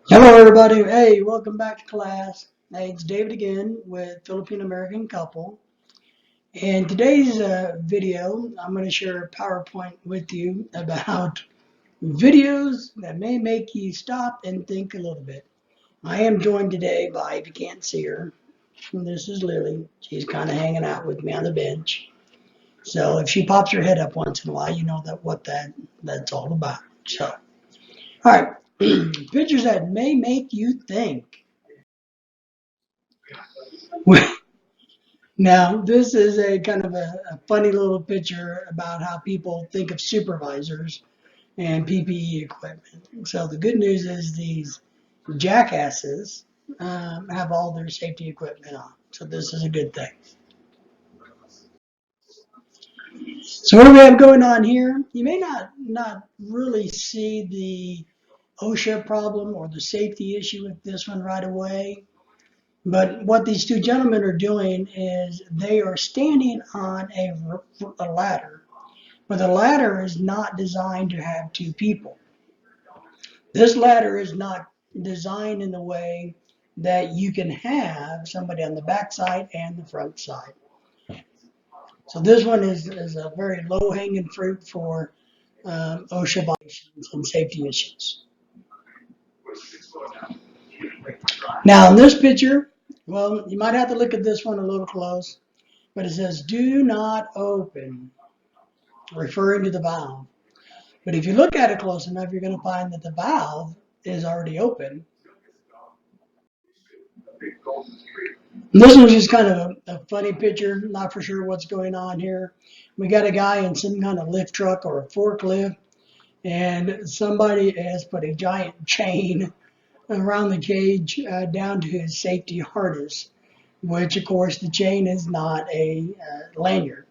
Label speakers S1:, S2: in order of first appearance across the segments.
S1: Hello, everybody. Hey, welcome back to class. Hey, it's David again with Filipino American Couple. In today's video, I'm going to share a PowerPoint with you about videos that may make you stop and think a little bit. I am joined today by, if you can't see her, this is Lily. She's kind of hanging out with me on the bench. So if she pops her head up once in a while, you know that's all about. So, all right, pictures that may make you think. Now, this is a kind of a funny little picture about how people think of supervisors and PPE equipment. So the good news is these jackasses have all their safety equipment on. So this is a good thing. So what do we have going on here? You may not really see the OSHA problem or the safety issue with this one right away. But what these two gentlemen are doing is they are standing on a ladder. But the ladder is not designed to have two people. This ladder is not designed in the way that you can have somebody on the back side and the front side. So this one is a very low-hanging fruit for OSHA violations and safety issues. Now in this picture, well, you might have to look at this one a little close, but it says do not open, referring to the valve. But if you look at it close enough, you're going to find that the valve is already open. And this one's just kind of a funny picture, not for sure what's going on here. We got a guy in some kind of lift truck or a forklift, and somebody has put a giant chain around the cage down to his safety harness, which of course the chain is not a lanyard.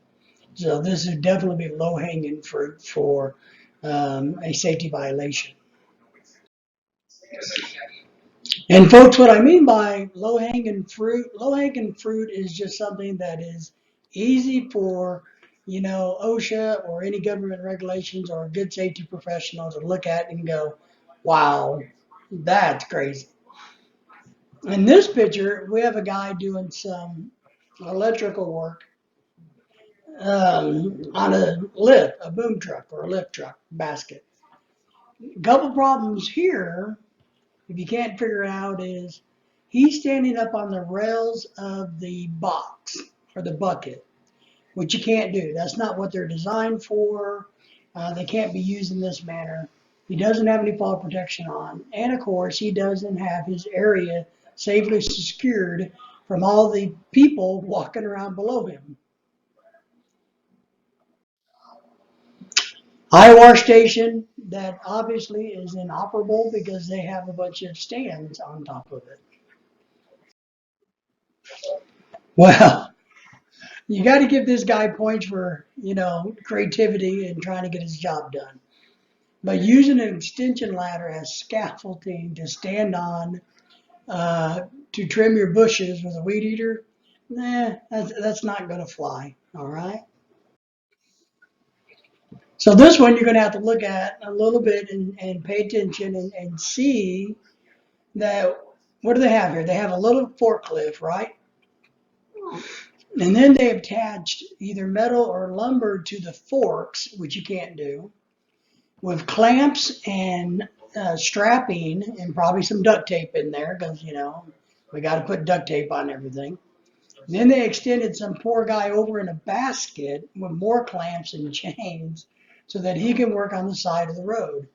S1: So this would definitely be low-hanging fruit for a safety violation. And folks, what I mean by low-hanging fruit is just something that is easy for, OSHA or any government regulations or a good safety professional to look at and go, wow, that's crazy. In this picture, we have a guy doing some electrical work on a boom truck or a lift truck basket. A couple problems here, if you can't figure it out, is he's standing up on the rails of the box or the bucket, which you can't do. That's not what they're designed for. They can't be used in this manner. He doesn't have any fall protection on. And of course, he doesn't have his area safely secured from all the people walking around below him. IOR station that obviously is inoperable because they have a bunch of stands on top of it. Well, you got to give this guy points for, creativity and trying to get his job done. But using an extension ladder as scaffolding to stand on to trim your bushes with a weed eater, that's not going to fly. All right. So this one you're going to have to look at a little bit and pay attention and see that what do they have here? They have a little forklift, right? And then they attached either metal or lumber to the forks, which you can't do, with clamps and strapping and probably some duct tape in there because, we got to put duct tape on everything. And then they extended some poor guy over in a basket with more clamps and chains so that he can work on the side of the road.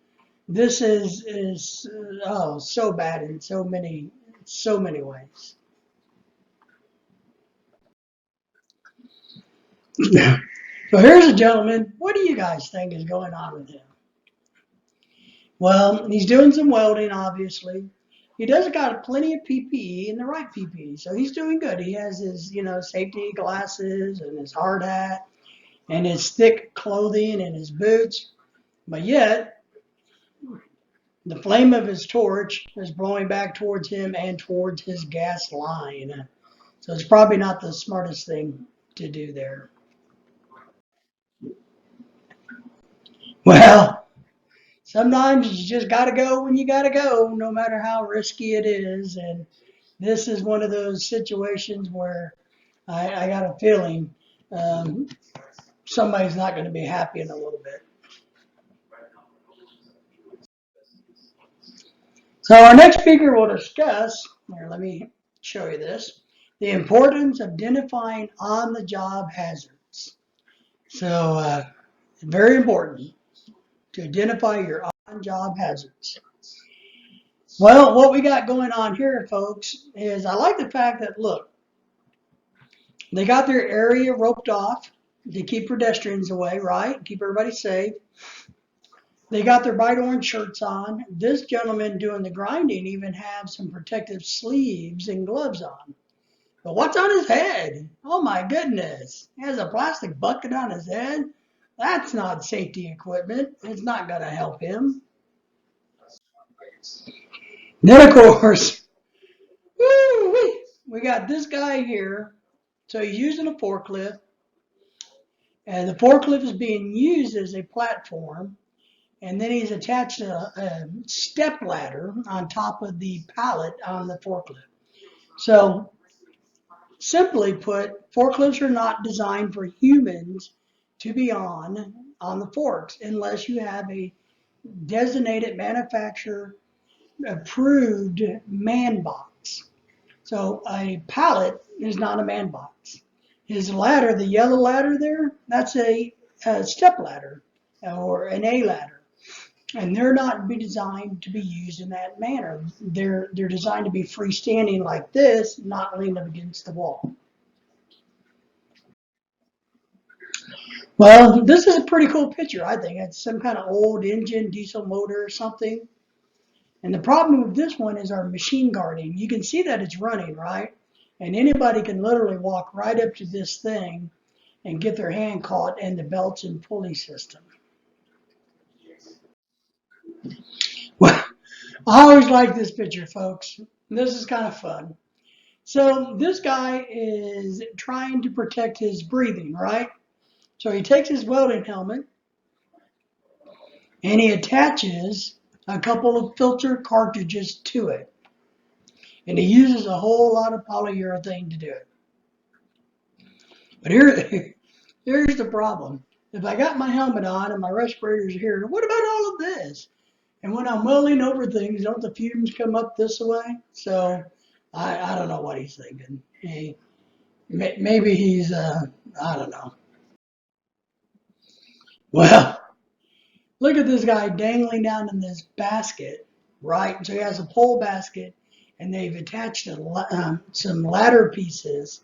S1: This is so bad in so many ways. So here's a gentleman. What do you guys think is going on with him? Well, he's doing some welding, obviously. He does got plenty of PPE and the right PPE, so he's doing good. He has his, safety glasses and his hard hat and his thick clothing and his boots. But yet, the flame of his torch is blowing back towards him and towards his gas line. So it's probably not the smartest thing to do there. Well, sometimes you just got to go when you got to go, no matter how risky it is. And this is one of those situations where I got a feeling um, somebody's not going to be happy in a little bit. So our next speaker will discuss, here, let me show you this, the importance of identifying on-the-job hazards. So very important to identify your on-job hazards. Well, what we got going on here, folks, is I like the fact that, look, they got their area roped off to keep pedestrians away, right? Keep everybody safe. They got their bright orange shirts on. This gentleman doing the grinding even have some protective sleeves and gloves on. But what's on his head? Oh my goodness. He has a plastic bucket on his head. That's not safety equipment. It's not going to help him. Then, of course, we got this guy here. So he's using a forklift. And the forklift is being used as a platform. And then he's attached a step ladder on top of the pallet on the forklift. So simply put, forklifts are not designed for humans to be on the forks unless you have a designated manufacturer approved man box. So a pallet is not a man box. His ladder, the yellow ladder there, that's a step ladder or an A ladder. And they're not designed to be used in that manner. They're designed to be freestanding like this, not leaning up against the wall. Well, this is a pretty cool picture, I think. It's some kind of old engine, diesel motor or something. And the problem with this one is our machine guarding. You can see that it's running, right? And anybody can literally walk right up to this thing and get their hand caught in the belts and pulley system. Well, I always like this picture, folks. This is kind of fun. So this guy is trying to protect his breathing, right? So he takes his welding helmet and he attaches a couple of filter cartridges to it. And he uses a whole lot of polyurethane to do it. But here's the problem. If I got my helmet on and my respirator's here, what about all of this? And when I'm welding over things, don't the fumes come up this way? So I don't know what he's thinking. Maybe he's, I don't know. Well, look at this guy dangling down in this basket, right? So he has a pole basket, and they've attached some ladder pieces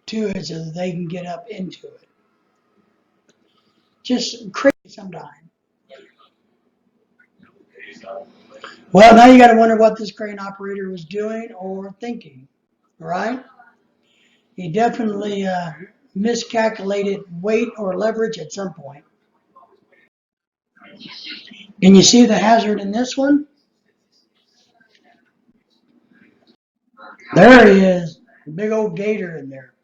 S1: to it so that they can get up into it. Just crazy sometimes. Well, now you got to wonder what this crane operator was doing or thinking, right? He definitely miscalculated weight or leverage at some point. Can you see the hazard in this one? There he is, big old gator in there.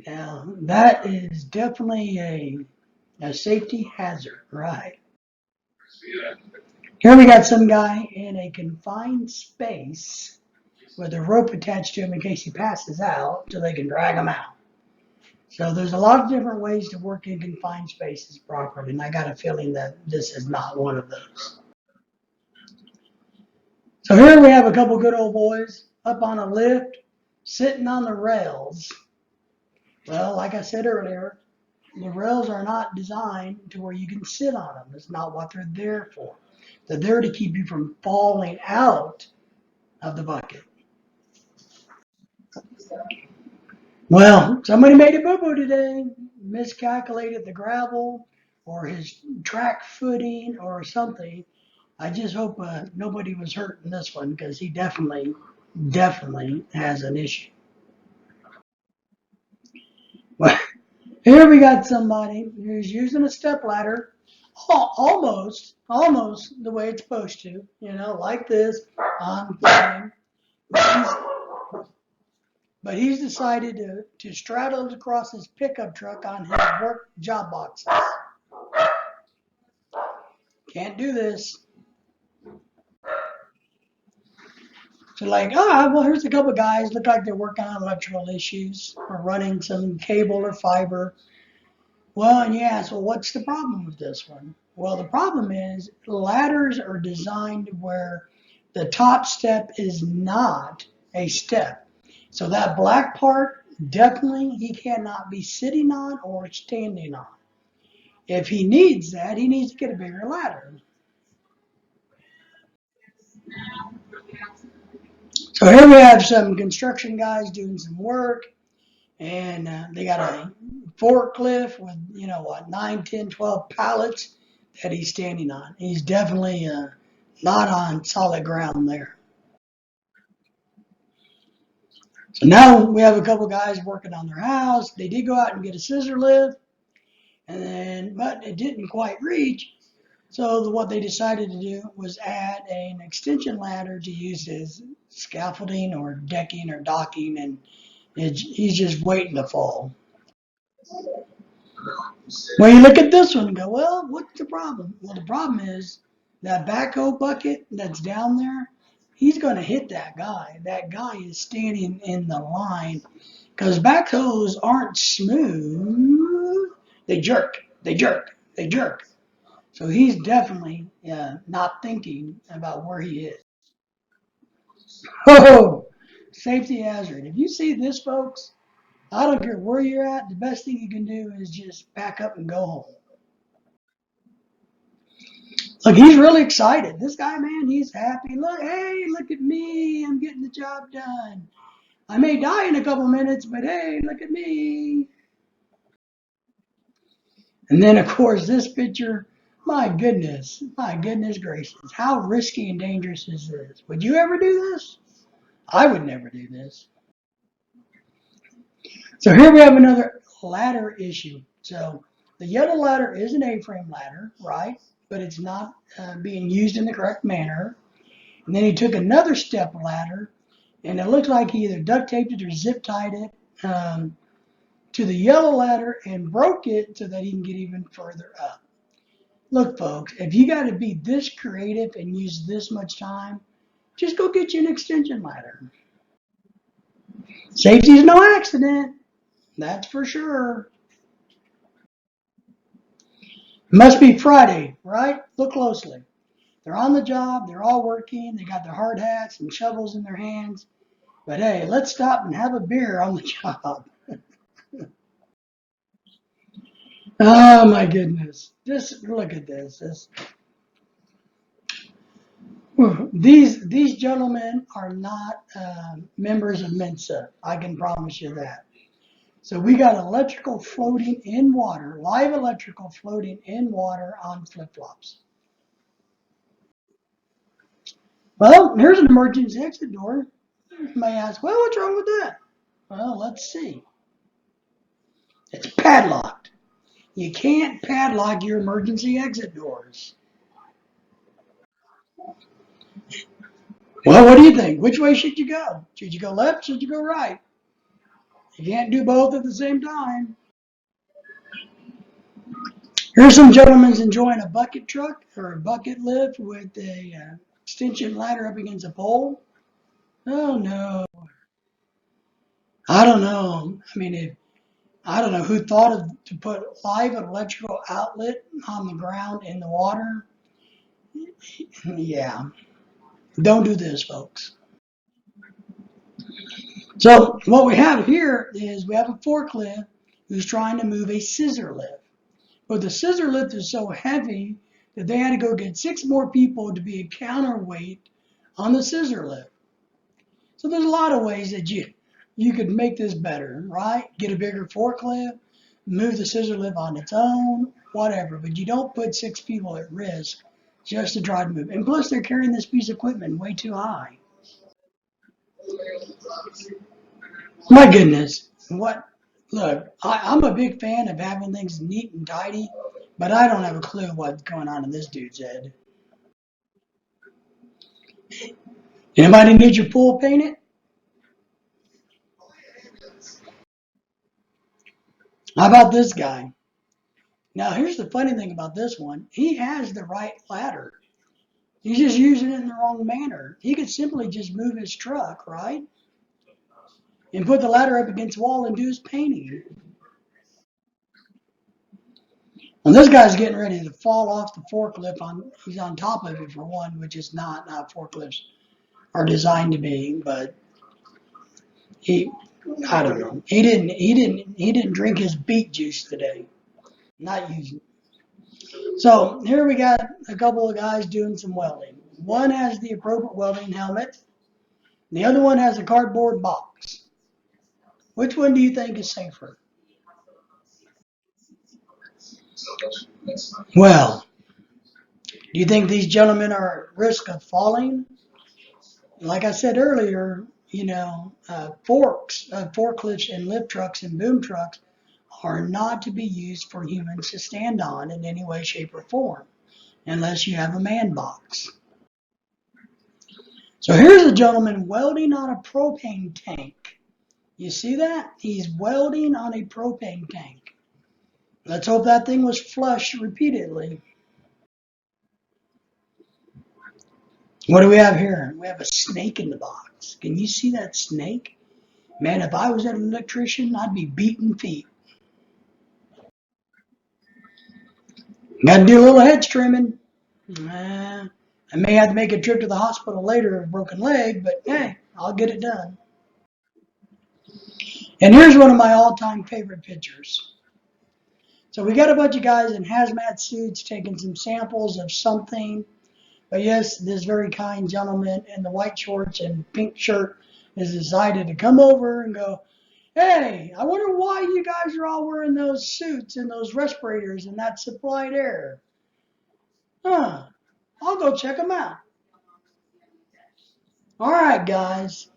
S1: Now, that is definitely a safety hazard, right? Here we got some guy in a confined space with a rope attached to him in case he passes out so they can drag him out. So there's a lot of different ways to work in confined spaces properly, and I got a feeling that this is not one of those. So here we have a couple good old boys up on a lift, sitting on the rails. Well, like I said earlier, the rails are not designed to where you can sit on them. It's not what they're there for. They're there to keep you from falling out of the bucket. Well, somebody made a boo-boo today, miscalculated the gravel or his track footing or something. I just hope nobody was hurt in this one because he definitely has an issue. Well, here we got somebody who's using a step ladder, almost the way it's supposed to, like this on plane. But he's decided to straddle across his pickup truck on his work job boxes. Can't do this. So like, well, here's a couple of guys, look like they're working on electrical issues or running some cable or fiber. Well, and you ask, well, what's the problem with this one? Well, the problem is ladders are designed where the top step is not a step. So that black part, definitely he cannot be sitting on or standing on. If he needs that, he needs to get a bigger ladder. So here we have some construction guys doing some work, and they got a forklift with, 9, 10, 12 pallets that he's standing on. He's definitely not on solid ground there. So now we have a couple guys working on their house. They did go out and get a scissor lift, but it didn't quite reach. So what they decided to do was add an extension ladder to use as scaffolding or decking or docking, and he's just waiting to fall. Well, you look at this one and go, well, what's the problem? Well, the problem is that backhoe bucket that's down there, he's going to hit that guy. That guy is standing in the line because backhoes aren't smooth. They jerk, they jerk, they jerk. So he's definitely not thinking about where he is. Oh, safety hazard. If you see this, folks, I don't care where you're at, the best thing you can do is just pack up and go home. Look, he's really excited. This guy, man, he's happy. Look, hey, look at me. I'm getting the job done. I may die in a couple minutes, but hey, look at me. And then, of course, this picture, my goodness gracious. How risky and dangerous is this? Would you ever do this? I would never do this. So here we have another ladder issue. So the yellow ladder is an A-frame ladder, right? But it's not being used in the correct manner. And then he took another step ladder, and it looks like he either duct taped it or zip tied it to the yellow ladder and broke it so that he can get even further up. Look, folks, if you got to be this creative and use this much time, just go get you an extension ladder. Safety's no accident, that's for sure. It must be Friday, right? Look closely. They're on the job, they're all working, they got their hard hats and shovels in their hands. But hey, let's stop and have a beer on the job. Oh my goodness. Just look at this. These gentlemen are not members of Mensa. I can promise you that. So we got electrical floating in water, live electrical floating in water on flip-flops. Well, here's an emergency exit door. You may ask, well, what's wrong with that? Well, let's see. It's padlocked. You can't padlock your emergency exit doors. Well, what do you think? Which way should you go? Should you go left? Should you go right? You can't do both at the same time. Here's some gentlemen enjoying a bucket truck or a bucket lift with a extension ladder up against a pole. Oh no. I don't know. I don't know who thought to put live electrical outlet on the ground in the water. Yeah. Don't do this, folks. So what we have here is we have a forklift who's trying to move a scissor lift. But the scissor lift is so heavy that they had to go get 6 more people to be a counterweight on the scissor lift. So there's a lot of ways that you could make this better, right? Get a bigger forklift, move the scissor lift on its own, whatever. But you don't put 6 people at risk just to try to move. And plus they're carrying this piece of equipment way too high. My goodness. What? Look, I'm a big fan of having things neat and tidy, but I don't have a clue what's going on in this dude's head. Anybody need your pool painted? How about this guy? Now, here's the funny thing about this one. He has the right ladder. He's just using it in the wrong manner. He could simply just move his truck, right? And put the ladder up against the wall and do his painting. And this guy's getting ready to fall off the forklift. He's on top of it for one, which is not how forklifts are designed to be. But he, I don't know. He didn't drink his beet juice today. Not using. So here we got a couple of guys doing some welding. One has the appropriate welding helmet. The other one has a cardboard box. Which one do you think is safer? Well, do you think these gentlemen are at risk of falling? Like I said earlier, forklifts and lift trucks and boom trucks are not to be used for humans to stand on in any way, shape, or form, unless you have a man box. So here's a gentleman welding on a propane tank. You see that? He's welding on a propane tank. Let's hope that thing was flushed repeatedly. What do we have here? We have a snake in the box. Can you see that snake? Man, if I was an electrician, I'd be beating feet. Got to do a little hedge trimming. I may have to make a trip to the hospital later with a broken leg, but hey, I'll get it done. And here's one of my all-time favorite pictures. So we got a bunch of guys in hazmat suits taking some samples of something. But yes, this very kind gentleman in the white shorts and pink shirt has decided to come over and go, hey, I wonder why you guys are all wearing those suits and those respirators and that supplied air. Huh, I'll go check them out. All right, guys.